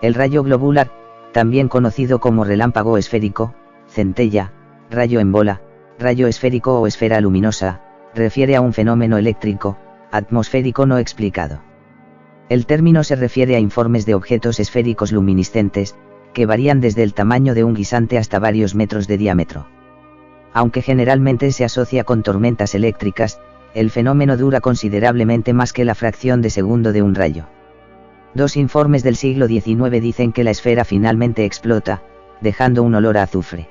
El rayo globular, también conocido como relámpago esférico, centella, rayo en bola, rayo esférico o esfera luminosa, refiere a un fenómeno eléctrico, atmosférico no explicado. El término se refiere a informes de objetos esféricos luminiscentes, que varían desde el tamaño de un guisante hasta varios metros de diámetro. Aunque generalmente se asocia con tormentas eléctricas, el fenómeno dura considerablemente más que la fracción de segundo de un rayo. Dos informes del siglo XIX dicen que la esfera finalmente explota, dejando un olor a azufre.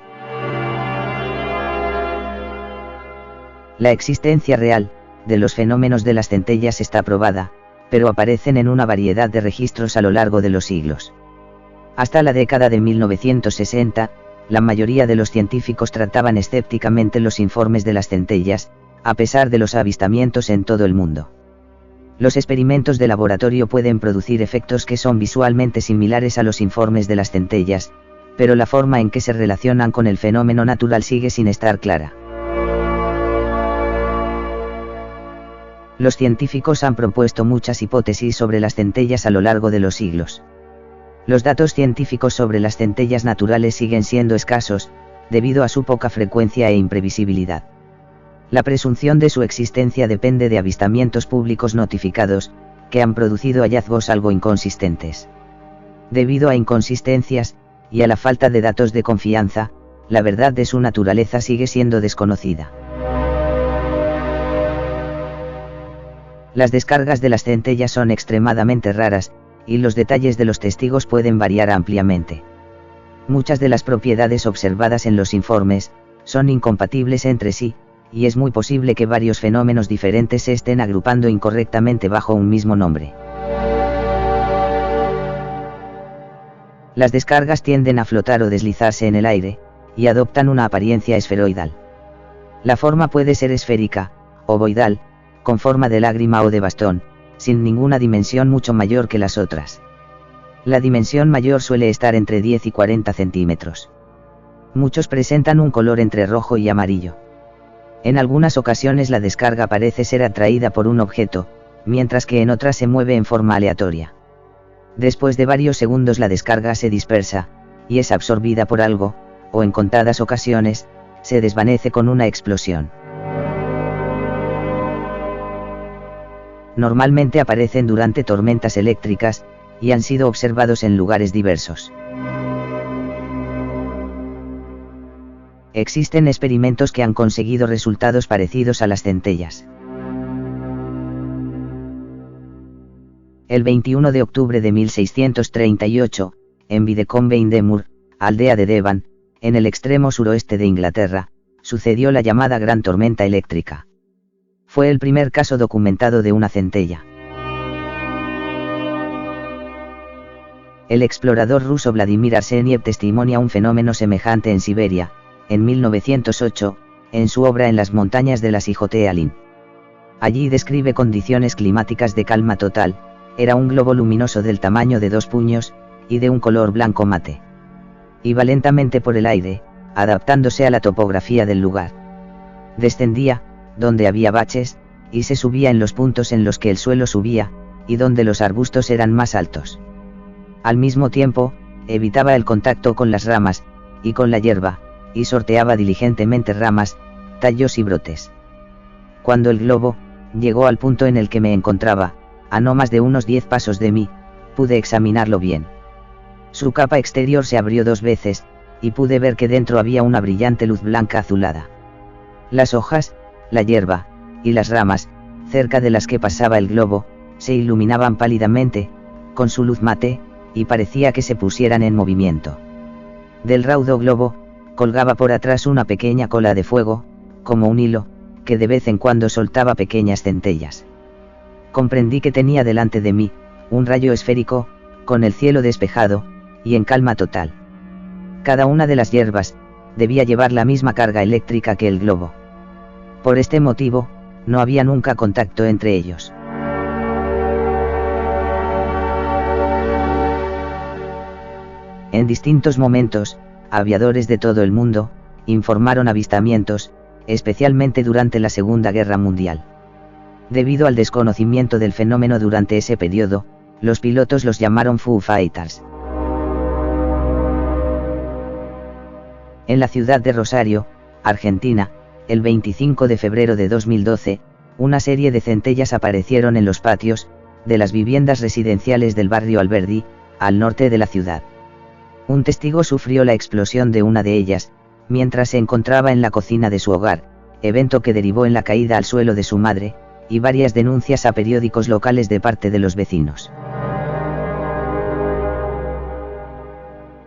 La existencia real de los fenómenos de las centellas está probada, pero aparecen en una variedad de registros a lo largo de los siglos. Hasta la década de 1960, la mayoría de los científicos trataban escépticamente los informes de las centellas, a pesar de los avistamientos en todo el mundo. Los experimentos de laboratorio pueden producir efectos que son visualmente similares a los informes de las centellas, pero la forma en que se relacionan con el fenómeno natural sigue sin estar clara. Los científicos han propuesto muchas hipótesis sobre las centellas a lo largo de los siglos. Los datos científicos sobre las centellas naturales siguen siendo escasos, debido a su poca frecuencia e imprevisibilidad. La presunción de su existencia depende de avistamientos públicos notificados, que han producido hallazgos algo inconsistentes. Debido a inconsistencias, y a la falta de datos de confianza, la verdad de su naturaleza sigue siendo desconocida. Las descargas de las centellas son extremadamente raras, y los detalles de los testigos pueden variar ampliamente. Muchas de las propiedades observadas en los informes son incompatibles entre sí, y es muy posible que varios fenómenos diferentes se estén agrupando incorrectamente bajo un mismo nombre. Las descargas tienden a flotar o deslizarse en el aire, y adoptan una apariencia esferoidal. La forma puede ser esférica, ovoidal, con forma de lágrima o de bastón, sin ninguna dimensión mucho mayor que las otras. La dimensión mayor suele estar entre 10 y 40 centímetros. Muchos presentan un color entre rojo y amarillo. En algunas ocasiones la descarga parece ser atraída por un objeto, mientras que en otras se mueve en forma aleatoria. Después de varios segundos la descarga se dispersa, y es absorbida por algo, o en contadas ocasiones, se desvanece con una explosión. Normalmente aparecen durante tormentas eléctricas, y han sido observados en lugares diversos. Existen experimentos que han conseguido resultados parecidos a las centellas. El 21 de octubre de 1638, en Videcombe in Demur, aldea de Devon, en el extremo suroeste de Inglaterra, sucedió la llamada Gran Tormenta Eléctrica. Fue el primer caso documentado de una centella. El explorador ruso Vladimir Arseniev testimonia un fenómeno semejante en Siberia, en 1908, en su obra En las montañas de la Sijote-Alin. Allí describe condiciones climáticas de calma total. Era un globo luminoso del tamaño de 2 puños, y de un color blanco mate. Iba lentamente por el aire, adaptándose a la topografía del lugar. Descendía, donde había baches, y se subía en los puntos en los que el suelo subía, y donde los arbustos eran más altos. Al mismo tiempo, evitaba el contacto con las ramas, y con la hierba, y sorteaba diligentemente ramas, tallos y brotes. Cuando el globo llegó al punto en el que me encontraba, a no más de unos 10 pasos de mí, pude examinarlo bien. Su capa exterior se abrió 2 veces, y pude ver que dentro había una brillante luz blanca azulada. Las hojas, la hierba, y las ramas, cerca de las que pasaba el globo, se iluminaban pálidamente, con su luz mate, y parecía que se pusieran en movimiento. Del raudo globo, colgaba por atrás una pequeña cola de fuego, como un hilo, que de vez en cuando soltaba pequeñas centellas. Comprendí que tenía delante de mí, un rayo esférico, con el cielo despejado, y en calma total. Cada una de las hierbas, debía llevar la misma carga eléctrica que el globo. Por este motivo, no había nunca contacto entre ellos. En distintos momentos, aviadores de todo el mundo, informaron avistamientos, especialmente durante la Segunda Guerra Mundial. Debido al desconocimiento del fenómeno durante ese periodo, los pilotos los llamaron Foo Fighters. En la ciudad de Rosario, Argentina, el 25 de febrero de 2012, una serie de centellas aparecieron en los patios de las viviendas residenciales del barrio Alberdi, al norte de la ciudad. Un testigo sufrió la explosión de una de ellas, mientras se encontraba en la cocina de su hogar, evento que derivó en la caída al suelo de su madre, y varias denuncias a periódicos locales de parte de los vecinos.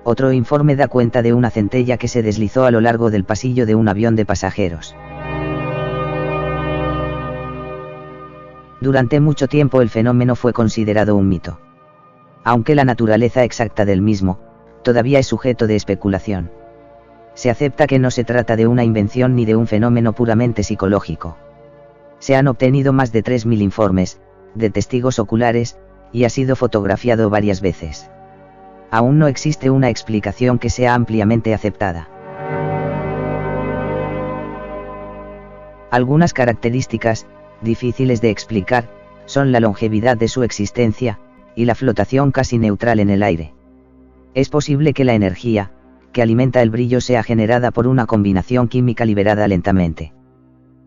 Otro informe da cuenta de una centella que se deslizó a lo largo del pasillo de un avión de pasajeros. Durante mucho tiempo el fenómeno fue considerado un mito. Aunque la naturaleza exacta del mismo, todavía es sujeto de especulación. Se acepta que no se trata de una invención ni de un fenómeno puramente psicológico. Se han obtenido más de 3.000 informes, de testigos oculares, y ha sido fotografiado varias veces. Aún no existe una explicación que sea ampliamente aceptada. Algunas características, difíciles de explicar, son la longevidad de su existencia, y la flotación casi neutral en el aire. Es posible que la energía, que alimenta el brillo, sea generada por una combinación química liberada lentamente.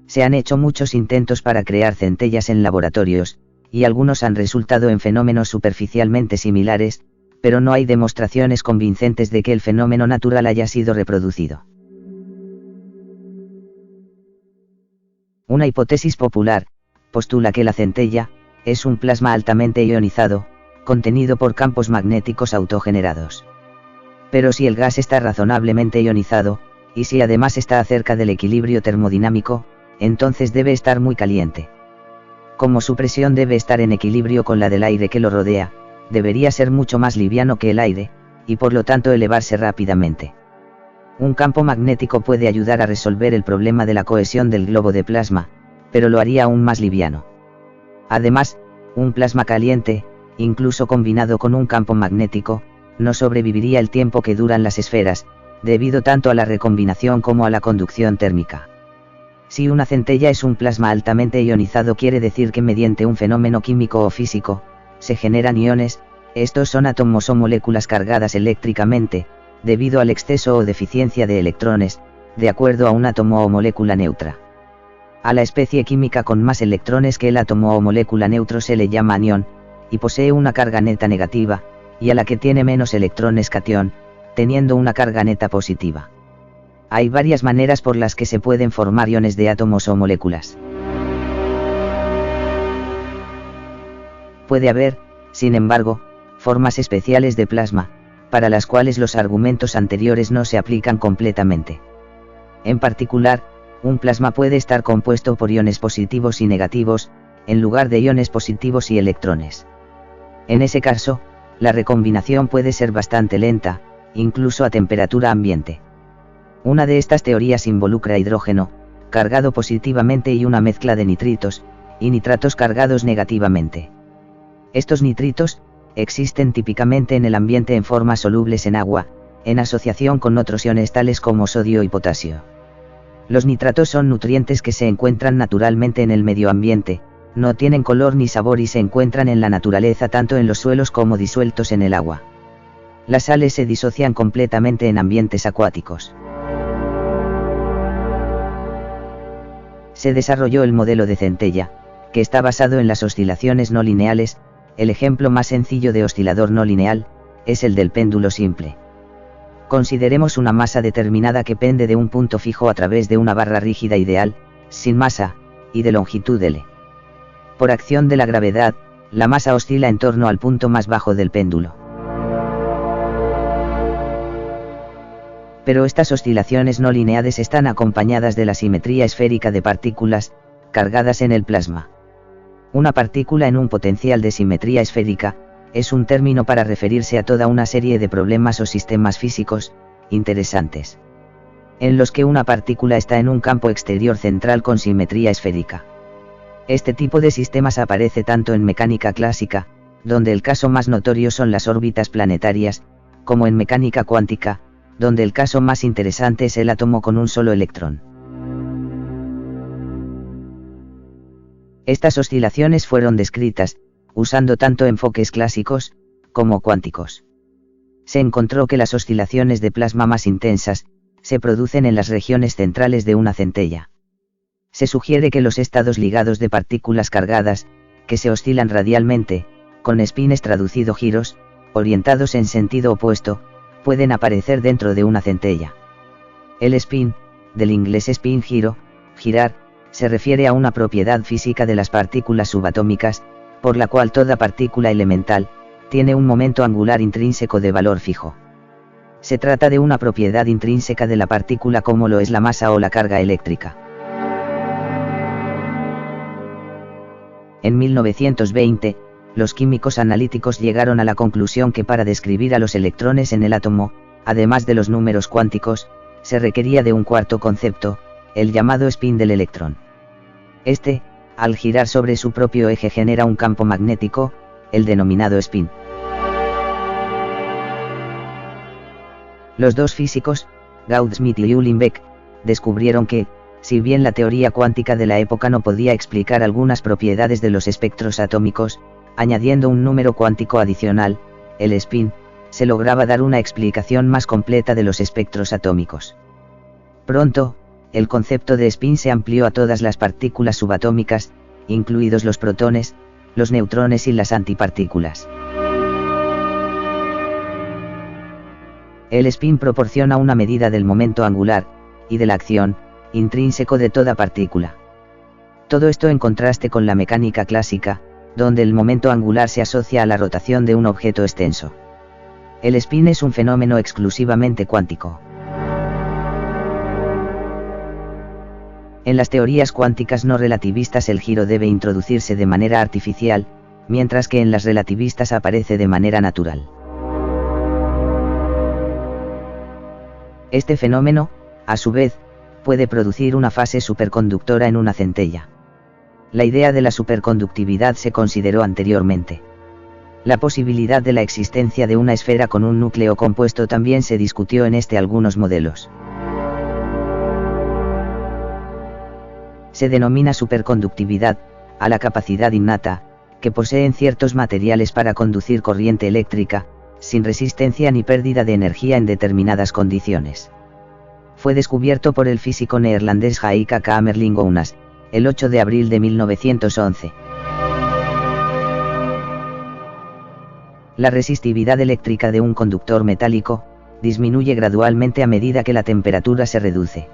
Se han hecho muchos intentos para crear centellas en laboratorios, y algunos han resultado en fenómenos superficialmente similares, pero no hay demostraciones convincentes de que el fenómeno natural haya sido reproducido. Una hipótesis popular postula que la centella es un plasma altamente ionizado, contenido por campos magnéticos autogenerados. Pero si el gas está razonablemente ionizado, y si además está cerca del equilibrio termodinámico, entonces debe estar muy caliente. Como su presión debe estar en equilibrio con la del aire que lo rodea, debería ser mucho más liviano que el aire, y por lo tanto elevarse rápidamente. Un campo magnético puede ayudar a resolver el problema de la cohesión del globo de plasma, pero lo haría aún más liviano. Además, un plasma caliente, incluso combinado con un campo magnético, no sobreviviría el tiempo que duran las esferas, debido tanto a la recombinación como a la conducción térmica. Si una centella es un plasma altamente ionizado, quiere decir que mediante un fenómeno químico o físico, se generan iones. Estos son átomos o moléculas cargadas eléctricamente, debido al exceso o deficiencia de electrones, de acuerdo a un átomo o molécula neutra. A la especie química con más electrones que el átomo o molécula neutro se le llama anión, y posee una carga neta negativa, y a la que tiene menos electrones catión, teniendo una carga neta positiva. Hay varias maneras por las que se pueden formar iones de átomos o moléculas. Puede haber, sin embargo, formas especiales de plasma, para las cuales los argumentos anteriores no se aplican completamente. En particular, un plasma puede estar compuesto por iones positivos y negativos, en lugar de iones positivos y electrones. En ese caso, la recombinación puede ser bastante lenta, incluso a temperatura ambiente. Una de estas teorías involucra hidrógeno, cargado positivamente, y una mezcla de nitritos y nitratos cargados negativamente. Estos nitritos existen típicamente en el ambiente en formas solubles en agua, en asociación con otros iones tales como sodio y potasio. Los nitratos son nutrientes que se encuentran naturalmente en el medio ambiente, no tienen color ni sabor y se encuentran en la naturaleza tanto en los suelos como disueltos en el agua. Las sales se disocian completamente en ambientes acuáticos. Se desarrolló el modelo de centella, que está basado en las oscilaciones no lineales. El ejemplo más sencillo de oscilador no lineal es el del péndulo simple. Consideremos una masa determinada que pende de un punto fijo a través de una barra rígida ideal, sin masa, y de longitud L. Por acción de la gravedad, la masa oscila en torno al punto más bajo del péndulo. Pero estas oscilaciones no lineales están acompañadas de la simetría esférica de partículas, cargadas en el plasma. Una partícula en un potencial de simetría esférica, es un término para referirse a toda una serie de problemas o sistemas físicos, interesantes, en los que una partícula está en un campo exterior central con simetría esférica. Este tipo de sistemas aparece tanto en mecánica clásica, donde el caso más notorio son las órbitas planetarias, como en mecánica cuántica, donde el caso más interesante es el átomo con un solo electrón. Estas oscilaciones fueron descritas, usando tanto enfoques clásicos, como cuánticos. Se encontró que las oscilaciones de plasma más intensas, se producen en las regiones centrales de una centella. Se sugiere que los estados ligados de partículas cargadas, que se oscilan radialmente, con spines traducido giros, orientados en sentido opuesto, pueden aparecer dentro de una centella. El spin, del inglés spin giro, girar, se refiere a una propiedad física de las partículas subatómicas, por la cual toda partícula elemental, tiene un momento angular intrínseco de valor fijo. Se trata de una propiedad intrínseca de la partícula como lo es la masa o la carga eléctrica. En 1920, los químicos analíticos llegaron a la conclusión que para describir a los electrones en el átomo, además de los números cuánticos, se requería de un cuarto concepto, el llamado spin del electrón. Este, al girar sobre su propio eje genera un campo magnético, el denominado spin. Los dos físicos, Gaudsmit y Uhlenbeck, descubrieron que, si bien la teoría cuántica de la época no podía explicar algunas propiedades de los espectros atómicos, añadiendo un número cuántico adicional, el spin, se lograba dar una explicación más completa de los espectros atómicos. Pronto, el concepto de spin se amplió a todas las partículas subatómicas, incluidos los protones, los neutrones y las antipartículas. El spin proporciona una medida del momento angular, y de la acción, intrínseco de toda partícula. Todo esto en contraste con la mecánica clásica, donde el momento angular se asocia a la rotación de un objeto extenso. El spin es un fenómeno exclusivamente cuántico. En las teorías cuánticas no relativistas el giro debe introducirse de manera artificial, mientras que en las relativistas aparece de manera natural. Este fenómeno, a su vez, puede producir una fase superconductora en una centella. La idea de la superconductividad se consideró anteriormente. La posibilidad de la existencia de una esfera con un núcleo compuesto también se discutió en algunos modelos. Se denomina superconductividad a la capacidad innata, que poseen ciertos materiales para conducir corriente eléctrica, sin resistencia ni pérdida de energía en determinadas condiciones. Fue descubierto por el físico neerlandés Haika Kamerlingh Onnes, el 8 de abril de 1911. La resistividad eléctrica de un conductor metálico disminuye gradualmente a medida que la temperatura se reduce.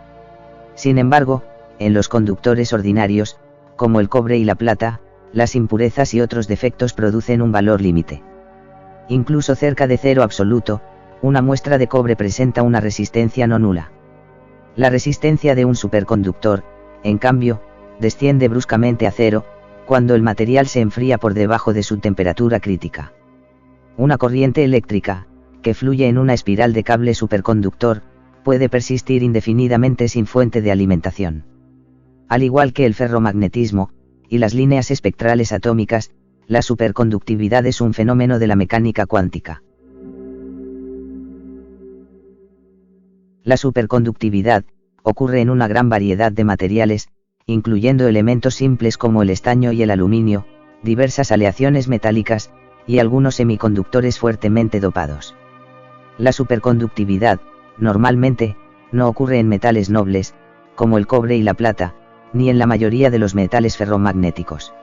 Sin embargo, en los conductores ordinarios, como el cobre y la plata, las impurezas y otros defectos producen un valor límite. Incluso cerca de cero absoluto, una muestra de cobre presenta una resistencia no nula. La resistencia de un superconductor, en cambio, desciende bruscamente a cero, cuando el material se enfría por debajo de su temperatura crítica. Una corriente eléctrica, que fluye en una espiral de cable superconductor, puede persistir indefinidamente sin fuente de alimentación. Al igual que el ferromagnetismo, y las líneas espectrales atómicas, la superconductividad es un fenómeno de la mecánica cuántica. La superconductividad ocurre en una gran variedad de materiales, incluyendo elementos simples como el estaño y el aluminio, diversas aleaciones metálicas, y algunos semiconductores fuertemente dopados. La superconductividad, normalmente, no ocurre en metales nobles, como el cobre y la plata, ni en la mayoría de los metales ferromagnéticos.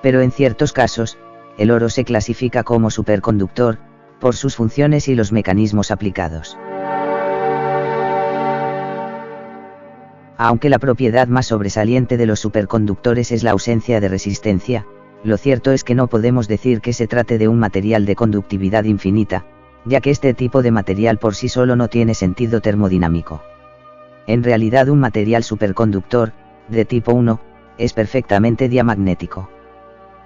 Pero en ciertos casos, el oro se clasifica como superconductor, por sus funciones y los mecanismos aplicados. Aunque la propiedad más sobresaliente de los superconductores es la ausencia de resistencia, lo cierto es que no podemos decir que se trate de un material de conductividad infinita, ya que este tipo de material por sí solo no tiene sentido termodinámico. En realidad un material superconductor, de tipo 1, es perfectamente diamagnético.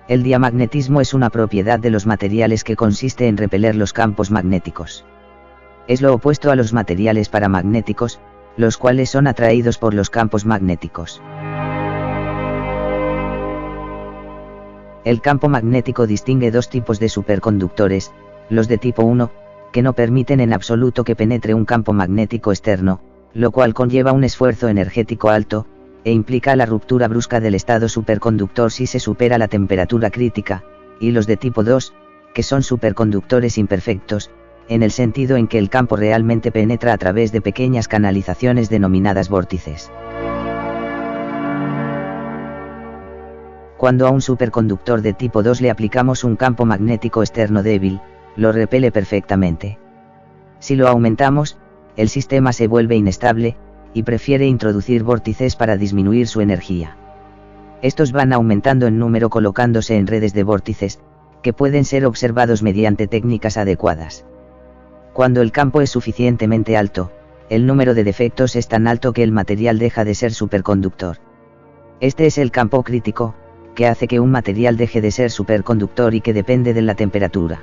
El diamagnetismo es una propiedad de los materiales que consiste en repeler los campos magnéticos. Es lo opuesto a los materiales paramagnéticos, los cuales son atraídos por los campos magnéticos. El campo magnético distingue dos tipos de superconductores, los de tipo 1, que no permiten en absoluto que penetre un campo magnético externo, lo cual conlleva un esfuerzo energético alto, e implica la ruptura brusca del estado superconductor si se supera la temperatura crítica, y los de tipo 2, que son superconductores imperfectos, en el sentido en que el campo realmente penetra a través de pequeñas canalizaciones denominadas vórtices. Cuando a un superconductor de tipo 2 le aplicamos un campo magnético externo débil, lo repele perfectamente. Si lo aumentamos, el sistema se vuelve inestable, y prefiere introducir vórtices para disminuir su energía. Estos van aumentando en número colocándose en redes de vórtices, que pueden ser observados mediante técnicas adecuadas. Cuando el campo es suficientemente alto, el número de defectos es tan alto que el material deja de ser superconductor. Este es el campo crítico, que hace que un material deje de ser superconductor y que depende de la temperatura.